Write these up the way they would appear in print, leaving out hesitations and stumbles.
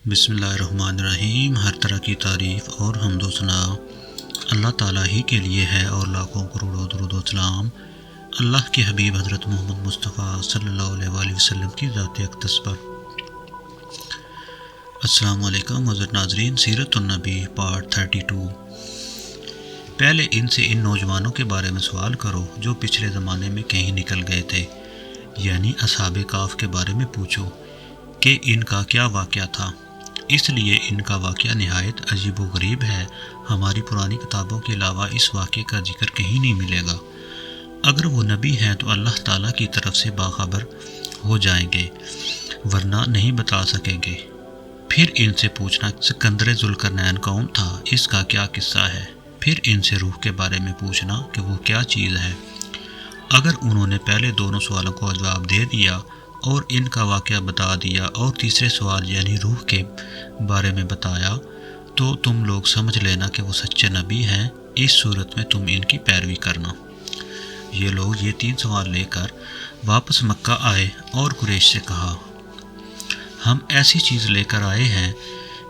بسم اللہ الرحمن الرحیم۔ ہر طرح کی تعریف اور حمد و ثنا اللہ تعالیٰ ہی کے لیے ہے اور لاکھوں کروڑوں درود و سلام اللہ کے حبیب حضرت محمد مصطفیٰ صلی اللہ علیہ وآلہ وسلم کی ذات اقدس پر۔ السلام علیکم معزز ناظرین، سیرت النبی پارٹ 32۔ پہلے ان سے ان نوجوانوں کے بارے میں سوال کرو جو پچھلے زمانے میں کہیں نکل گئے تھے، یعنی اصحاب کہف کے بارے میں پوچھو کہ ان کا کیا واقعہ تھا، اس لیے ان کا واقعہ نہایت عجیب و غریب ہے۔ ہماری پرانی کتابوں کے علاوہ اس واقعے کا ذکر کہیں نہیں ملے گا۔ اگر وہ نبی ہیں تو اللہ تعالیٰ کی طرف سے باخبر ہو جائیں گے، ورنہ نہیں بتا سکیں گے۔ پھر ان سے پوچھنا سکندر ذوالقرنین کون تھا، اس کا کیا قصہ ہے۔ پھر ان سے روح کے بارے میں پوچھنا کہ وہ کیا چیز ہے۔ اگر انہوں نے پہلے دونوں سوالوں کو جواب دے دیا اور ان کا واقعہ بتا دیا اور تیسرے سوال یعنی روح کے بارے میں بتایا تو تم لوگ سمجھ لینا کہ وہ سچے نبی ہیں۔ اس صورت میں تم ان کی پیروی کرنا۔ یہ لوگ یہ 3 سوال لے کر واپس مکہ آئے اور قریش سے کہا، ہم ایسی چیز لے کر آئے ہیں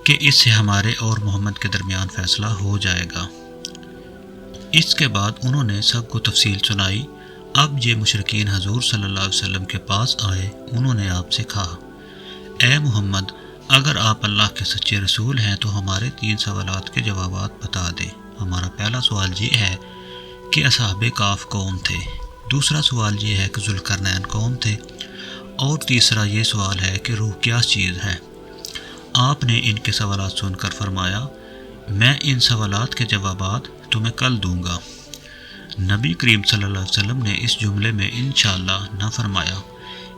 کہ اس سے ہمارے اور محمد کے درمیان فیصلہ ہو جائے گا۔ اس کے بعد انہوں نے سب کو تفصیل سنائی۔ اب یہ مشرکین حضور صلی اللہ علیہ وسلم کے پاس آئے۔ انہوں نے آپ سے کہا، اے محمد، اگر آپ اللہ کے سچے رسول ہیں تو ہمارے 3 سوالات کے جوابات بتا دیں۔ ہمارا پہلا سوال یہ ہے کہ اصحاب کہف کون تھے، دوسرا سوال یہ ہے کہ ذوالقرنین کون تھے، اور تیسرا یہ سوال ہے کہ روح کیا چیز ہے۔ آپ نے ان کے سوالات سن کر فرمایا، میں ان سوالات کے جوابات تمہیں کل دوں گا۔ نبی کریم صلی اللہ علیہ وسلم نے اس جملے میں انشاءاللہ نہ فرمایا،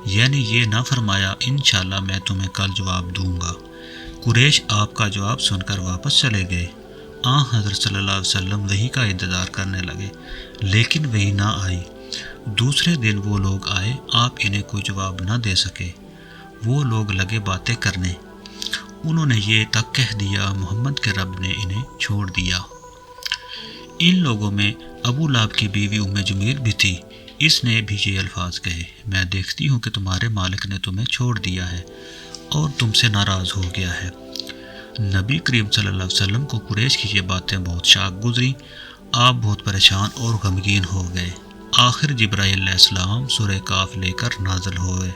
یعنی یہ نہ فرمایا انشاءاللہ میں تمہیں کل جواب دوں گا۔ قریش آپ کا جواب سن کر واپس چلے گئے۔ حضرت صلی اللہ علیہ وسلم وحی کا انتظار کرنے لگے، لیکن وحی نہ آئی۔ دوسرے دن وہ لوگ آئے، آپ انہیں کوئی جواب نہ دے سکے۔ وہ لوگ لگے باتیں کرنے۔ انہوں نے یہ تک کہہ دیا، محمد کے رب نے انہیں چھوڑ دیا۔ ان لوگوں میں ابو لہب کی بیوی ام جمیل بھی تھی۔ اس نے بھی یہ الفاظ کہے، میں دیکھتی ہوں کہ تمہارے مالک نے تمہیں چھوڑ دیا ہے اور تم سے ناراض ہو گیا ہے۔ نبی کریم صلی اللہ علیہ وسلم کو قریش کی یہ باتیں بہت شاق گزری۔ آپ بہت پریشان اور غمگین ہو گئے۔ آخر جبرائیل علیہ السلام سورہ کہف لے کر نازل ہوئے۔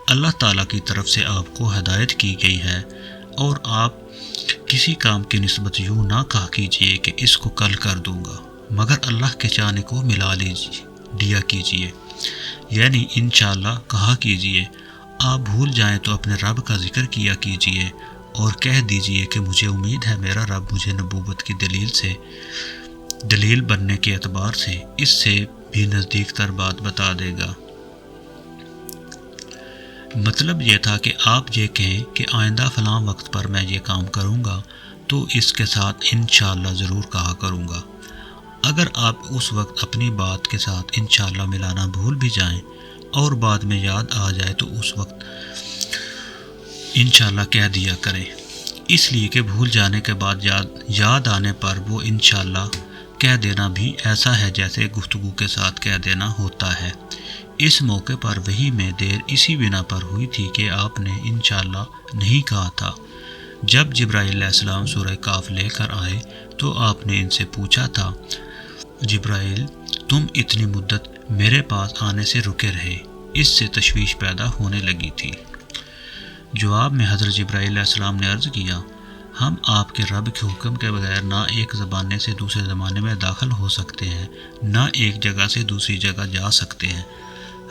اللہ تعالیٰ کی طرف سے آپ کو ہدایت کی گئی ہے، اور آپ کسی کام کی نسبت یوں نہ کہا کیجیے کہ اس کو کل کر دوں گا، مگر اللہ کے چاہنے کو ملا دیا کیجیے، یعنی انشاءاللہ کہا کیجیے۔ آپ بھول جائیں تو اپنے رب کا ذکر کیا کیجیے اور کہہ دیجیے کہ مجھے امید ہے میرا رب مجھے نبوت کی دلیل بننے کے اعتبار سے اس سے بھی نزدیک تر بات بتا دے گا۔ مطلب یہ تھا کہ آپ یہ کہیں کہ آئندہ فلاں وقت پر میں یہ کام کروں گا تو اس کے ساتھ انشاءاللہ ضرور کہا کروں گا۔ اگر آپ اس وقت اپنی بات کے ساتھ انشاءاللہ ملانا بھول بھی جائیں اور بعد میں یاد آ جائے تو اس وقت انشاءاللہ کہہ دیا کریں، اس لیے کہ بھول جانے کے بعد یاد آنے پر وہ انشاءاللہ کہہ دینا بھی ایسا ہے جیسے گفتگو کے ساتھ کہہ دینا ہوتا ہے۔ اس موقع پر وحی میں دیر اسی بنا پر ہوئی تھی کہ آپ نے انشاءاللہ نہیں کہا تھا۔ جب جبرائیل علیہ السلام سورہ کہف لے کر آئے تو آپ نے ان سے پوچھا تھا، جبرائیل تم اتنی مدت میرے پاس آنے سے رکے رہے، اس سے تشویش پیدا ہونے لگی تھی۔ جواب میں حضرت جبرائیل علیہ السلام نے عرض کیا، ہم آپ کے رب کے حکم کے بغیر نہ ایک زمانے سے دوسرے زمانے میں داخل ہو سکتے ہیں، نہ ایک جگہ سے دوسری جگہ جا سکتے ہیں۔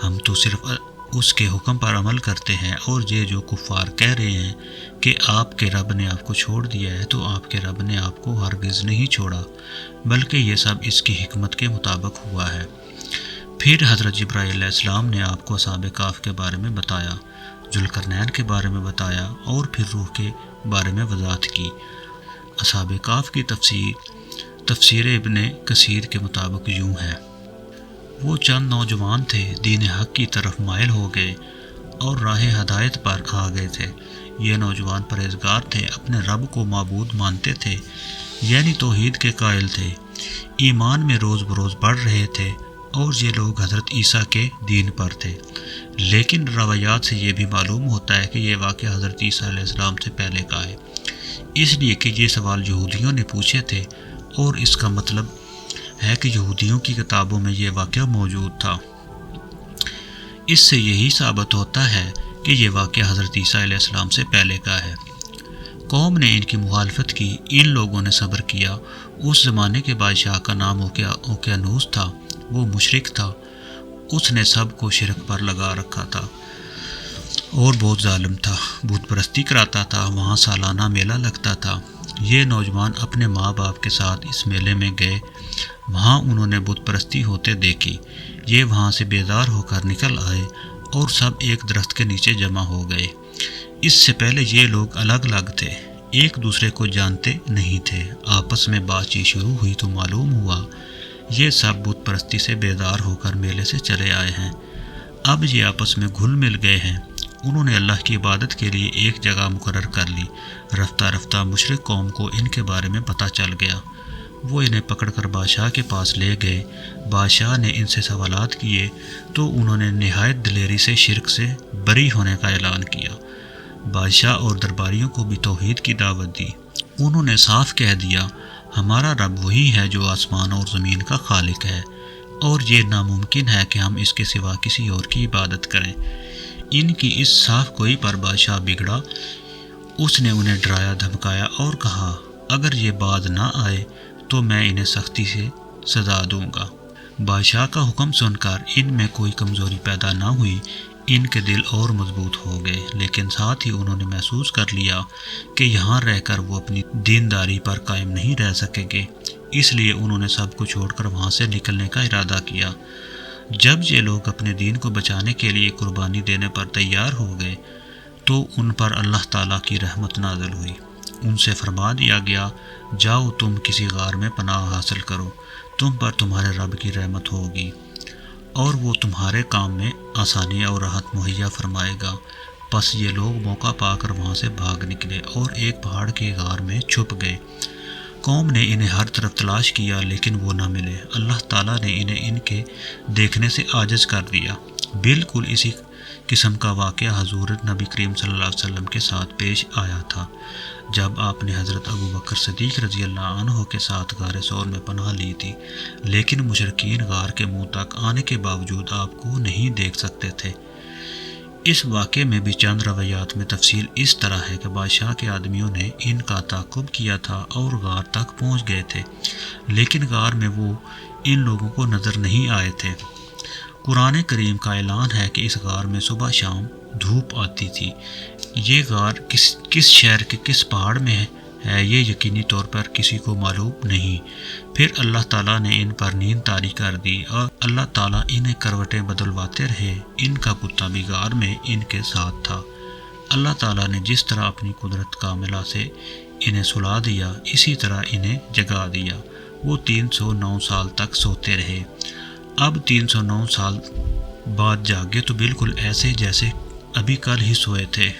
ہم تو صرف اس کے حکم پر عمل کرتے ہیں، اور یہ جو کفار کہہ رہے ہیں کہ آپ کے رب نے آپ کو چھوڑ دیا ہے، تو آپ کے رب نے آپ کو ہرگز نہیں چھوڑا، بلکہ یہ سب اس کی حکمت کے مطابق ہوا ہے۔ پھر حضرت جبرائیل علیہ السلام نے آپ کو اصحاب کہف کے بارے میں بتایا، ذوالقرنین کے بارے میں بتایا، اور پھر روح کے بارے میں وضاحت کی۔ اصحاب کہف کی تفسیر ابن کثیر کے مطابق یوں ہے، وہ چند نوجوان تھے، دین حق کی طرف مائل ہو گئے اور راہ ہدایت پر آ گئے تھے۔ یہ نوجوان پرہیزگار تھے، اپنے رب کو معبود مانتے تھے، یعنی توحید کے قائل تھے، ایمان میں روز بروز بڑھ رہے تھے، اور یہ لوگ حضرت عیسیٰ کے دین پر تھے۔ لیکن روایات سے یہ بھی معلوم ہوتا ہے کہ یہ واقعہ حضرت عیسیٰ علیہ السلام سے پہلے کا ہے، اس لیے کہ یہ سوال یہودیوں نے پوچھے تھے، اور اس کا مطلب ہے کہ یہودیوں کی کتابوں میں یہ واقعہ موجود تھا۔ اس سے یہی ثابت ہوتا ہے کہ یہ واقعہ حضرت عیسیٰ علیہ السلام سے پہلے کا ہے۔ قوم نے ان کی مخالفت کی، ان لوگوں نے صبر کیا۔ اس زمانے کے بادشاہ کا نام اوکیانوس تھا، وہ مشرک تھا، اس نے سب کو شرک پر لگا رکھا تھا اور بہت ظالم تھا، بت پرستی کراتا تھا، وہاں سالانہ میلہ لگتا تھا۔ یہ نوجوان اپنے ماں باپ کے ساتھ اس میلے میں گئے، وہاں انہوں نے بت پرستی ہوتے دیکھی۔ یہ وہاں سے بیدار ہو کر نکل آئے اور سب ایک درخت کے نیچے جمع ہو گئے۔ اس سے پہلے یہ لوگ الگ الگ تھے، ایک دوسرے کو جانتے نہیں تھے۔ آپس میں بات چیت شروع ہوئی تو معلوم ہوا یہ سب بت پرستی سے بیدار ہو کر میلے سے چلے آئے ہیں، اب یہ آپس میں گھل مل گئے ہیں۔ انہوں نے اللہ کی عبادت کے لیے ایک جگہ مقرر کر لی۔ رفتہ رفتہ مشرک قوم کو ان کے بارے میں پتہ چل گیا، وہ انہیں پکڑ کر بادشاہ کے پاس لے گئے۔ بادشاہ نے ان سے سوالات کیے تو انہوں نے نہایت دلیری سے شرک سے بری ہونے کا اعلان کیا۔ بادشاہ اور درباریوں کو بھی توحید کی دعوت دی۔ انہوں نے صاف کہہ دیا، ہمارا رب وہی ہے جو آسمان اور زمین کا خالق ہے، اور یہ ناممکن ہے کہ ہم اس کے سوا کسی اور کی عبادت کریں۔ ان کی اس صاف گوئی پر بادشاہ بگڑا، اس نے انہیں ڈرایا دھمکایا اور کہا اگر یہ باز نہ آئے تو میں انہیں سختی سے سزا دوں گا۔ بادشاہ کا حکم سن کر ان میں کوئی کمزوری پیدا نہ ہوئی، ان کے دل اور مضبوط ہو گئے، لیکن ساتھ ہی انہوں نے محسوس کر لیا کہ یہاں رہ کر وہ اپنی دینداری پر قائم نہیں رہ سکیں گے، اس لیے انہوں نے سب کو چھوڑ کر وہاں سے نکلنے کا ارادہ کیا۔ جب یہ لوگ اپنے دین کو بچانے کے لیے قربانی دینے پر تیار ہو گئے تو ان پر اللہ تعالیٰ کی رحمت نازل ہوئی۔ ان سے فرما دیا گیا، جاؤ تم کسی غار میں پناہ حاصل کرو، تم پر تمہارے رب کی رحمت ہوگی اور وہ تمہارے کام میں آسانی اور راحت مہیا فرمائے گا۔ پس یہ لوگ موقع پا کر وہاں سے بھاگ نکلے اور ایک پہاڑ کے غار میں چھپ گئے۔ قوم نے انہیں ہر طرف تلاش کیا لیکن وہ نہ ملے۔ اللہ تعالیٰ نے انہیں ان کے دیکھنے سے عاجز کر دیا۔ بالکل اسی قسم کا واقعہ حضور نبی کریم صلی اللہ علیہ وسلم کے ساتھ پیش آیا تھا، جب آپ نے حضرت ابو بکر صدیق رضی اللہ عنہ کے ساتھ غار ثور میں پناہ لی تھی، لیکن مشرکین غار کے منہ تک آنے کے باوجود آپ کو نہیں دیکھ سکتے تھے۔ اس واقعے میں بھی چند روایات میں تفصیل اس طرح ہے کہ بادشاہ کے آدمیوں نے ان کا تعاقب کیا تھا اور غار تک پہنچ گئے تھے، لیکن غار میں وہ ان لوگوں کو نظر نہیں آئے تھے۔ قرآن کریم کا اعلان ہے کہ اس غار میں صبح شام دھوپ آتی تھی۔ یہ غار کس شہر کے کس پہاڑ میں ہے یہ یقینی طور پر کسی کو معلوم نہیں۔ پھر اللہ تعالیٰ نے ان پر نیند طاری کر دی اور اللہ تعالیٰ انہیں کروٹیں بدلواتے رہے۔ ان کا کتا بھی غار میں ان کے ساتھ تھا۔ اللہ تعالیٰ نے جس طرح اپنی قدرت کاملہ سے انہیں سلا دیا، اسی طرح انہیں جگا دیا۔ وہ 309 سال تک سوتے رہے۔ اب 309 سال بعد جاگے تو بالکل ایسے جیسے ابھی کل ہی سوئے تھے۔